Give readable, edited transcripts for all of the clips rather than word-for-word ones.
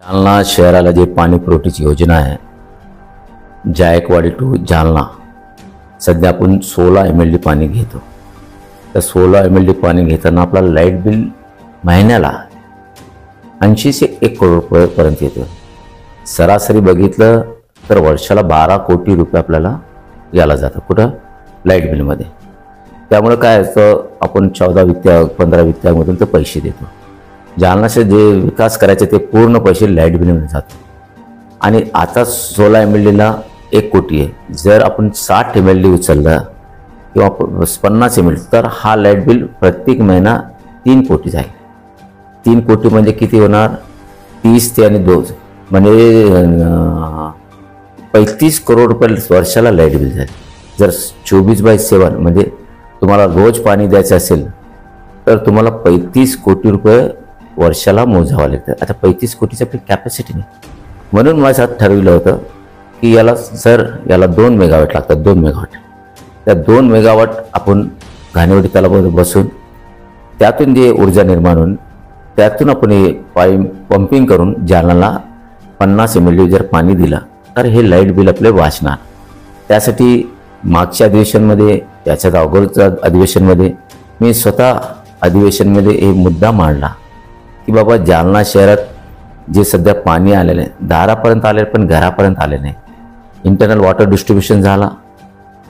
जालना शहराला जे पाणी पुरवठ्याची योजना आहे, जायकवाडी टू जालना, सध्या आपण 16 MLD पाणी घेतो. तर 16 MLD पाणी घेताना आपला लाईट बिल महिन्याला 80 से 1 करोड रुपयेपर्यंत येतं. सरासरी बघितलं तर वर्षाला 12 कोटी रुपये आपल्याला याला जातं कुठं लाईट बिलमध्ये. त्यामुळे काय असतं, आपण 14 वित्त 15 वित्तामधून ते पैसे देतो. जालनाचे जे विकास करायचे ते पूर्ण पैसे लाईट बिलमध्ये जातात. आणि आता 16 MLDला 1 कोटी आहे. जर आपण 60 MLD उचललं किंवा 50 MLD तर हा लाईट बिल प्रत्येक महिना 3 कोटी जाईल. 3 कोटी म्हणजे किती होणार, 30 ते आणि 2 म्हणजे 35 करोड रुपये वर्षाला लाईट बिल जाईल. जर 24/7 म्हणजे तुम्हाला रोज पाणी द्यायचं असेल तर तुम्हाला 35 कोटी रुपये वर्षाला मोजावं लागतं. आता 35 कोटीची आपली कॅपॅसिटी नाही, म्हणून माझं ठरविलं होतं की याला 2 मेगावॅट लागतात. 2 मेगावॅट, त्या 2 मेगावॅट आपण घाणेवाडी तलावावर बसून त्यातून जे ऊर्जा निर्माण होऊन त्यातून आपण हे पंपिंग करून जालनाला 50 MLD जर पाणी दिलं तर हे लाईट बिल आपले वाचणार. त्यासाठी मागच्या अधिवेशनमध्ये, त्याच्यात अगोदरच्या अधिवेशनमध्ये मी स्वतः अधिवेशनमध्ये हे मुद्दा मांडला की बाबा जालना शहरात जे सध्या पाणी आलेलं आहे, दारापर्यंत आले पण घरापर्यंत आले नाही. इंटरनल वॉटर डिस्ट्रीब्युशन झाला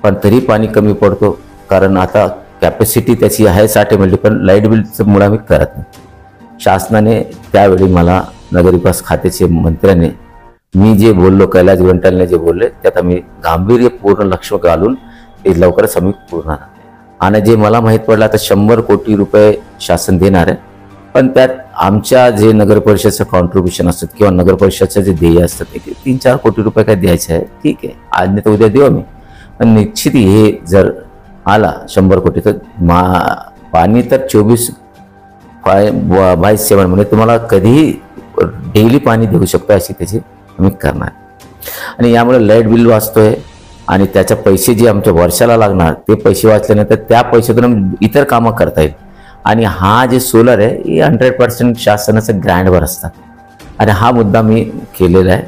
पण तरी पाणी कमी पडतो, कारण आता कॅपॅसिटी त्याची आहे 60 MLD पण लाईट बिलचं मुळे आम्ही करत नाही. शासनाने त्यावेळी मला नगरविकास खात्याचे मंत्र्याने मी जे बोललो, कैलास गोंटालने जे बोलले त्यात आम्ही गांभीर्यपूर्ण लक्ष घालून ते लवकरच आम्ही पूर्ण. आणि जे मला माहीत पडलं आता 100 कोटी रुपये शासन देणार आहे, पण त्यात आमच्या जे नगर परिषदचं कॉन्ट्रीब्युशन असतात किंवा नगर परिषदचं जे ध्येय असतात ते 3-4 कोटी रुपये काय द्यायचे आहे, ठीक आहे, आज नाही तर उद्या देऊ आम्ही. पण निश्चित हे जर आला 100 कोटी तर पाणी तर 24/7 म्हणजे तुम्हाला कधीही डेली पाणी देऊ शकतो अशी त्याची आम्ही करणार. आणि यामुळे लाईट बिल वाचतोय आणि त्याचे पैसे जे आमच्या वर्षाला लागणार ते पैसे वाचल्यानंतर त्या पैशातून इतर कामं करता येईल. आणि हा जे सोलर आहे हे 100% शासनाचं ग्रँटवर असतात. आणि हा मुद्दा मी केलेला आहे.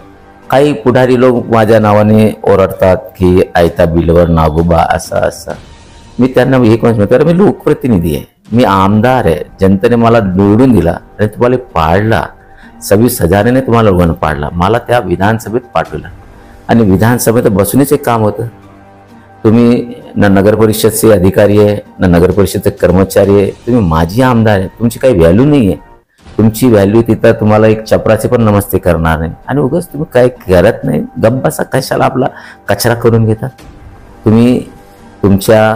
काही पुढारी लोक माझ्या नावाने ओरडतात की आयता बिलवर नागोबा असं. मी त्यांना एक म्हणतो, मी लोकप्रतिनिधी आहे, मी आमदार आहे, जनतेने मला निवडून दिला आणि तुम्हाला पाडला, 26,000ने तुम्हाला वन पाडला, मला त्या विधानसभेत पाठवलं आणि विधानसभेत बसूनच एक काम होतं. तुम्ही ना नगर परिषदचे अधिकारी आहे ना नगर परिषदचे कर्मचारी आहे, तुम्ही माझी आमदार आहे, तुमची काही व्हॅल्यू नाही आहे. तुमची व्हॅल्यू तिथं तुम्हाला एक चपराचे पण नमस्ते करणार नाही. आणि उगाच तुम्ही काही करत नाही, गप्पासा कशाला आपला कचरा करून घेतात. तुम्ही तुमच्या